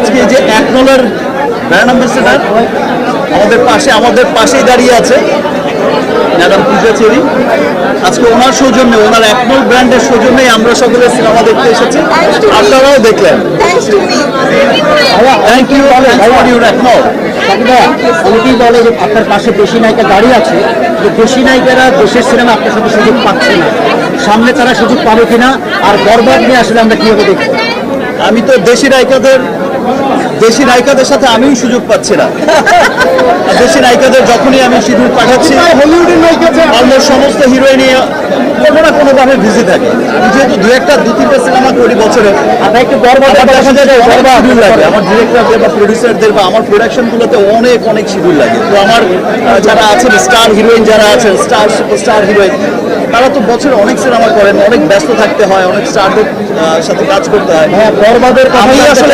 আজকে এই যে একনলের ব্র্যান্ড অ্যাম্বাসেডর আমাদের পাশেই দাঁড়িয়ে আছে ম্যাডাম পূজা চেরি। আজকে ওনার সৌজন্যে, ওনার একনল ব্র্যান্ডের সৌজন্যেই আমরা সকলে সিনেমা দেখতে এসেছি, আপনারাও দেখলেন। থ্যাংক ইউ ফর ইউর একনল। অনেকেই বলে যে আপনার পাশে দেশি নায়িকা দাঁড়িয়ে আছে, যে দেশি নায়িকারা দেশের সিনেমা আপনার সাথে সুযোগ পাচ্ছে না, সামনে তারা সুযোগ পাবে কিনা, আর বরবাদ নিয়ে আসলে আমরা কিভাবে দেখবো? আমি তো দেশি নায়িকাদের সাথে আমিও সুযোগ পাচ্ছি না। দেশি নায়িকাদের যখনই আমি শিডিউল পাঠাচ্ছি, হলিউডের নায়িকা অলমোস্ট সমস্ত হিরোইনই কোনো না কোনোভাবে বিজি থাকে। আমি যেহেতু দু তিনটা সিনেমা করি বছরে, আপনার একটু বরবাদ দেখা যায় শিডিউল লাগে আমার ডিরেক্টরদের বা প্রডিউসারদের বা আমার প্রোডাকশনগুলোতে অনেক শিডিউল লাগে। তো আমার যারা আছেন স্টার হিরোইন, যারা আছেন সুপারস্টার হিরোইন, তারা তো বছরে অনেক সিনেমা করেন, অনেক ব্যস্ত থাকতে হয়, অনেক স্টারদের সাথে কাজ করতে হয়। বরবাদের আমি আসলে